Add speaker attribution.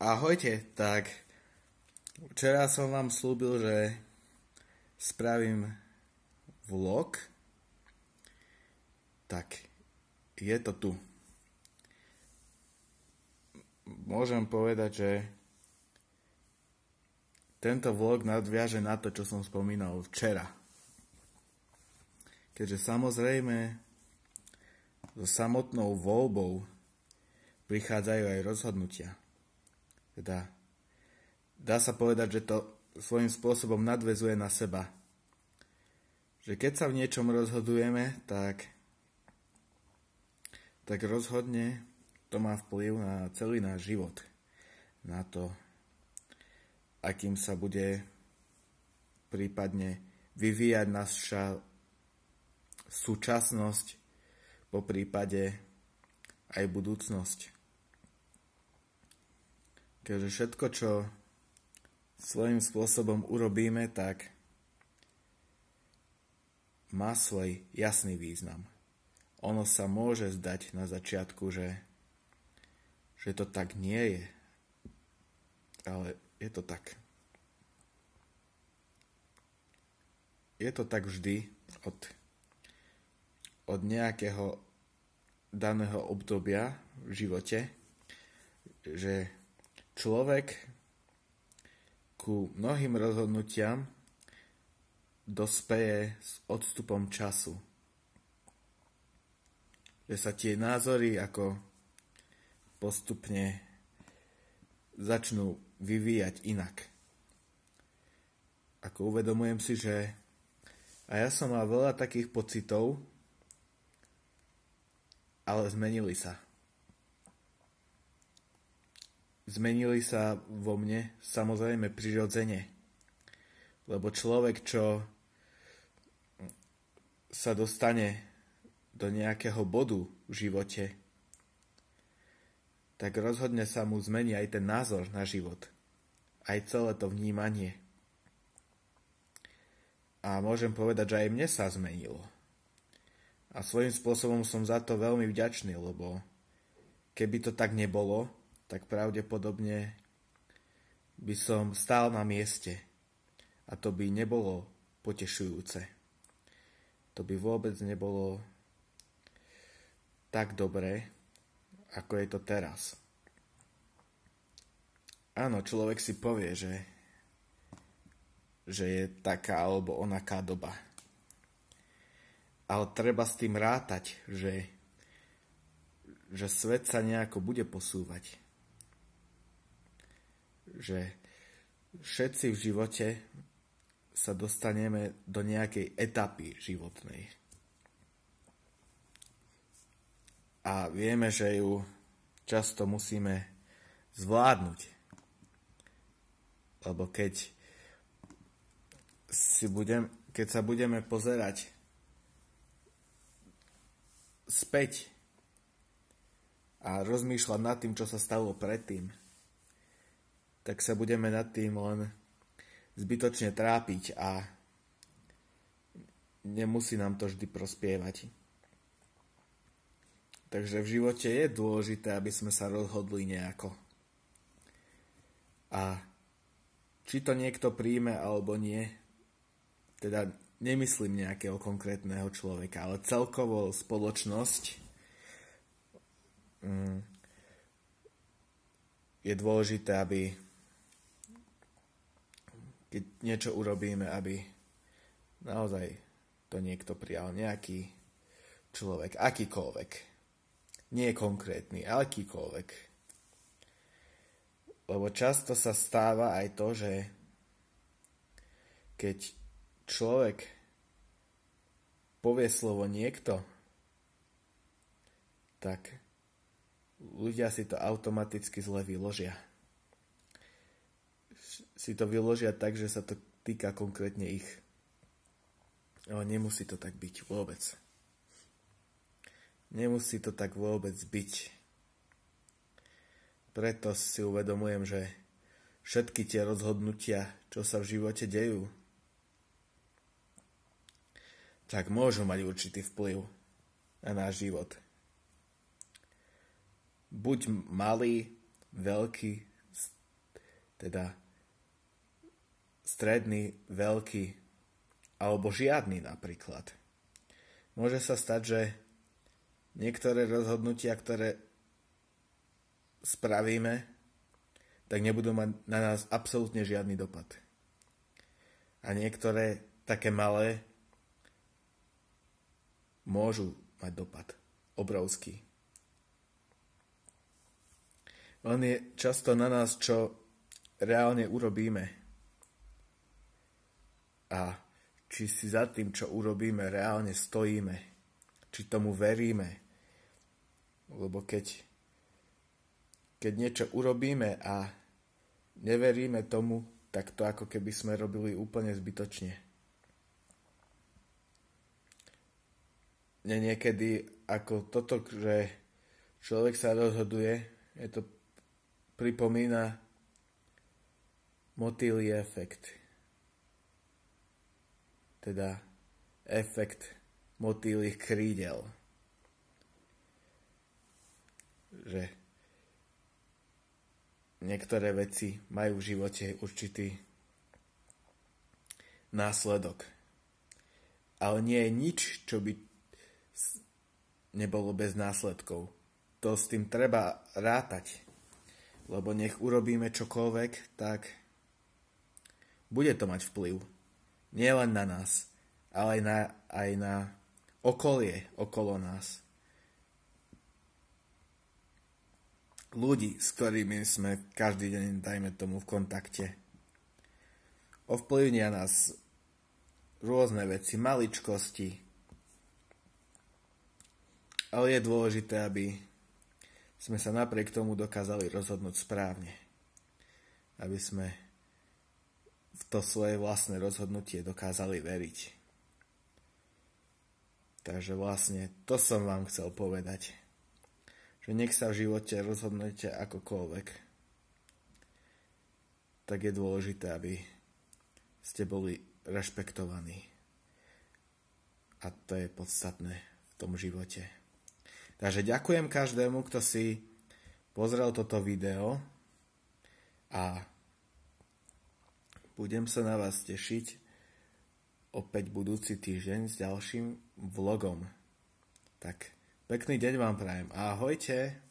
Speaker 1: Ahojte, tak včera som vám slúbil, že spravím vlog, tak je to tu. Môžem povedať, že tento vlog nadviaže na to, čo som spomínal včera. Keďže samozrejme so samotnou voľbou prichádzajú aj rozhodnutia. Teda dá sa povedať, že to svojím spôsobom nadväzuje na seba. Že keď sa v niečom rozhodujeme, tak rozhodne to má vplyv na celý náš život. Na to, akým sa bude prípadne vyvíjať naša súčasnosť, po prípade aj budúcnosť. Keďže všetko, čo svojím spôsobom urobíme, tak má svoj jasný význam. Ono sa môže zdať na začiatku, že to tak nie je, ale je to tak. Je to tak vždy od nejakého daného obdobia v živote, že človek ku mnohým rozhodnutiam dospeje s odstupom času. Že sa tie názory ako postupne začnú vyvíjať inak. Ako uvedomujem si, že a ja som mal veľa takých pocitov, ale zmenili sa. Zmenili sa vo mne samozrejme prirodzene. Lebo človek, čo sa dostane do nejakého bodu v živote, tak rozhodne sa mu zmení aj ten názor na život. Aj celé to vnímanie. A môžem povedať, že aj mne sa zmenilo. A svojím spôsobom som za to veľmi vďačný, lebo keby to tak nebolo, tak pravdepodobne by som stál na mieste a to by nebolo potešujúce. To by vôbec nebolo tak dobré, ako je to teraz. Áno, človek si povie, že je taká alebo onaká doba. Ale treba s tým rátať, že svet sa nejako bude posúvať. Že všetci v živote sa dostaneme do nejakej etapy životnej. A vieme, že ju často musíme zvládnuť. Lebo keď sa budeme pozerať späť a rozmýšľať nad tým, čo sa stalo predtým, tak sa budeme nad tým len zbytočne trápiť a nemusí nám to vždy prospievať. Takže v živote je dôležité, aby sme sa rozhodli nejako. A či to niekto príjme alebo nie, teda nemyslím nejakého konkrétneho človeka, ale celkovo spoločnosť je dôležité, aby keď niečo urobíme, aby naozaj to niekto prijal, nejaký človek, akýkoľvek. Nie konkrétny, ale akýkoľvek. Lebo často sa stáva aj to, že keď človek povie slovo niekto, tak ľudia si to automaticky zle vyložia. Si to vyložia tak, že sa to týka konkrétne ich. Ale nemusí to tak byť vôbec. Nemusí to tak vôbec byť. Preto si uvedomujem, že všetky tie rozhodnutia, čo sa v živote dejú, tak môžu mať určitý vplyv na náš život. Buď malý, veľký, teda stredný, veľký alebo žiadny napríklad. Môže sa stať, že niektoré rozhodnutia, ktoré spravíme, tak nebudú mať na nás absolútne žiadny dopad. A niektoré také malé môžu mať dopad. Obrovský. Len je často na nás, čo reálne urobíme. A či si za tým, čo urobíme, reálne stojíme. Či tomu veríme. Lebo keď niečo urobíme a neveríme tomu, tak to ako keby sme robili úplne zbytočne. Niekedy ako toto, že človek sa rozhoduje, je to pripomína motýlí efekt. Teda efekt motýlých krídel. Že niektoré veci majú v živote určitý následok. Ale nie je nič, čo by nebolo bez následkov. To s tým treba rátať. Lebo nech urobíme čokoľvek, tak bude to mať vplyv. Nie len na nás, ale aj na okolie okolo nás. Ľudí, s ktorými sme každý deň, dajme tomu, v kontakte. Ovplyvnia nás rôzne veci, maličkosti. Ale je dôležité, aby sme sa napriek tomu dokázali rozhodnúť správne. Aby sme v to svoje vlastné rozhodnutie dokázali veriť. Takže vlastne to som vám chcel povedať. Že nech sa v živote rozhodnete akokoľvek, tak je dôležité, aby ste boli rešpektovaní. A to je podstatné v tom živote. Takže ďakujem každému, kto si pozrel toto video a budem sa na vás tešiť opäť budúci týždeň s ďalším vlogom. Tak pekný deň vám prajem. Ahojte!